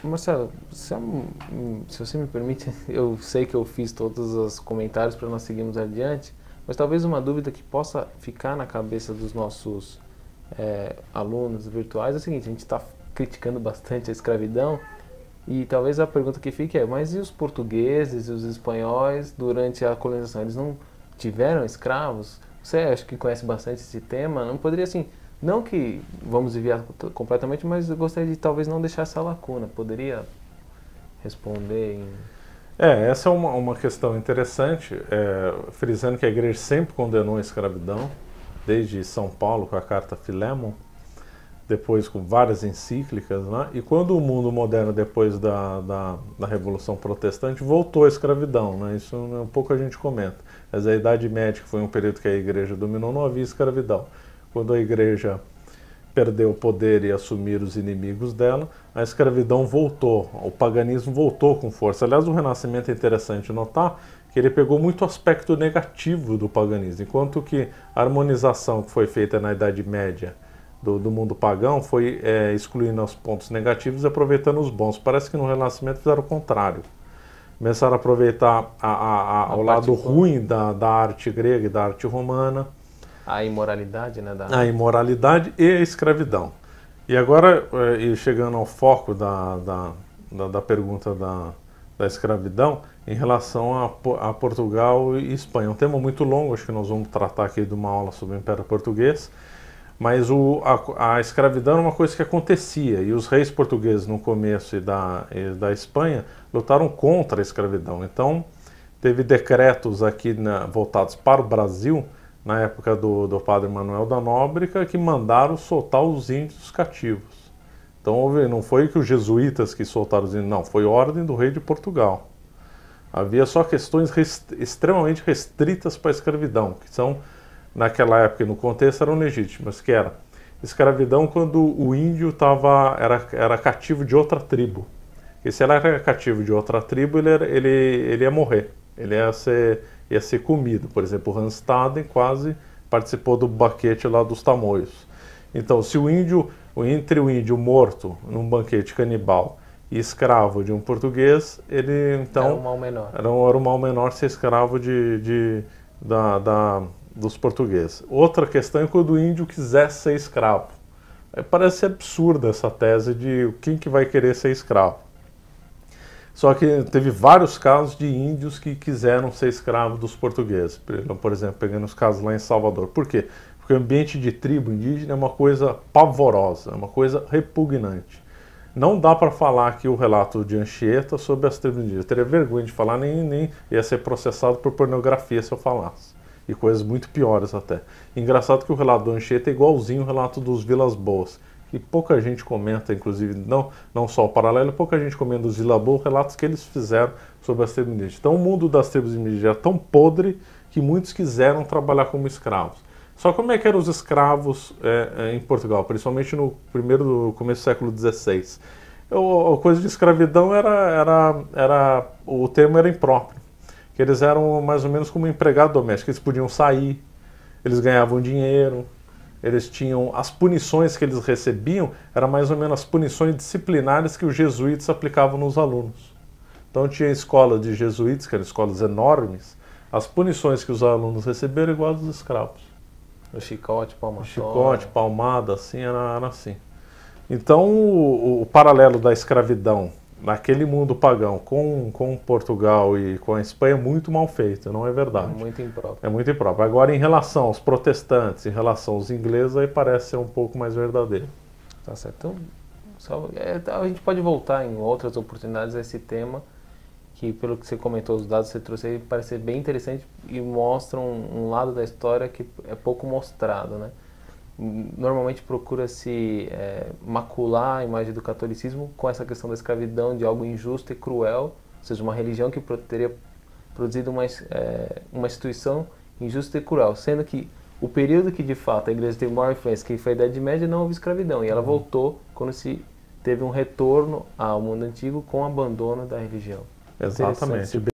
Marcelo, se você me permite, eu sei que eu fiz todos os comentários para nós seguirmos adiante, mas talvez uma dúvida que possa ficar na cabeça dos nossos alunos virtuais é o seguinte: a gente está criticando bastante a escravidão e talvez a pergunta que fique é: mas e os portugueses e os espanhóis durante a colonização? Eles não tiveram escravos? Você acha que conhece bastante esse tema? Não poderia assim, não que vamos desviar completamente, mas eu gostaria de talvez não deixar essa lacuna. Poderia responder em... Essa é uma questão interessante, frisando que a igreja sempre condenou a escravidão, desde São Paulo com a carta Filémon, depois com várias encíclicas, né? E quando o mundo moderno, depois da Revolução Protestante, voltou à escravidão, né? Isso um pouco a gente comenta. Mas a Idade Média, que foi um período que a igreja dominou, não havia escravidão. Quando a igreja perdeu o poder e assumir os inimigos dela, a escravidão voltou, o paganismo voltou com força. Aliás, o Renascimento é interessante notar que ele pegou muito aspecto negativo do paganismo, enquanto que a harmonização que foi feita na Idade Média do mundo pagão foi excluindo os pontos negativos e aproveitando os bons. Parece que no Renascimento fizeram o contrário. Começaram a aproveitar o lado ruim da arte grega e da arte romana, a imoralidade, né? A imoralidade e a escravidão. E agora, chegando ao foco da pergunta da escravidão, em relação a Portugal e Espanha. É um tema muito longo, acho que nós vamos tratar aqui de uma aula sobre o Império Português, mas a escravidão era uma coisa que acontecia, e os reis portugueses no começo e da Espanha lutaram contra a escravidão. Então, teve decretos aqui voltados para o Brasil, na época do padre Manuel da Nóbrega, que mandaram soltar os índios cativos. Então não foi que os jesuítas que soltaram os índios, não, foi ordem do rei de Portugal. Havia só questões extremamente restritas para a escravidão, que são, naquela época e no contexto, eram legítimas, que era escravidão quando o índio era cativo de outra tribo. E se ele era cativo de outra tribo, ele ia morrer, ele ia ser comido. Por exemplo, o Hans quase participou do banquete lá dos Tamoios. Então, se entre o índio morto num banquete canibal e escravo de um português, ele então era um mal menor. Era um mal menor ser escravo dos portugueses. Outra questão é quando o índio quisesse ser escravo. Parece absurda essa tese de quem que vai querer ser escravo. Só que teve vários casos de índios que quiseram ser escravos dos portugueses. Por exemplo, pegando os casos lá em Salvador. Por quê? Porque o ambiente de tribo indígena é uma coisa pavorosa, é uma coisa repugnante. Não dá para falar aqui o relato de Anchieta sobre as tribos indígenas. Eu teria vergonha de falar, nem ia ser processado por pornografia se eu falasse. E coisas muito piores até. Engraçado que o relato do Anchieta é igualzinho o relato dos Vilas Boas, que pouca gente comenta, inclusive, não só o paralelo, pouca gente comenta dos Vilas Boas, relatos que eles fizeram sobre as tribos indígenas. Então o mundo das tribos indígenas era tão podre que muitos quiseram trabalhar como escravos. Só como é que eram os escravos em Portugal, principalmente no começo do século XVI? A coisa de escravidão o termo era impróprio, que eles eram mais ou menos como empregado doméstico, eles podiam sair, eles ganhavam dinheiro, eles tinham as punições que eles recebiam, eram mais ou menos as punições disciplinares que os jesuítas aplicavam nos alunos. Então tinha escola de jesuítas, que eram escolas enormes, as punições que os alunos receberam eram igual aos dos escravos. O chicote, palmatória. Chicote, palmada, assim, era assim. Então o paralelo da escravidão naquele mundo pagão com Portugal e com a Espanha é muito mal feito, não é verdade? É muito impróprio. É muito impróprio. Agora, em relação aos protestantes, em relação aos ingleses, aí parece ser um pouco mais verdadeiro. Tá certo. Então, a gente pode voltar em outras oportunidades a esse tema, que pelo que você comentou, os dados que você trouxe aí, parece ser bem interessante e mostram um lado da história que é pouco mostrado, né? Normalmente procura-se macular a imagem do catolicismo com essa questão da escravidão, de algo injusto e cruel, ou seja, uma religião que teria produzido uma instituição injusta e cruel, sendo que o período que de fato a igreja teve maior influência, que foi a Idade Média, não houve escravidão, e ela voltou quando se teve um retorno ao mundo antigo com o abandono da religião. Exatamente.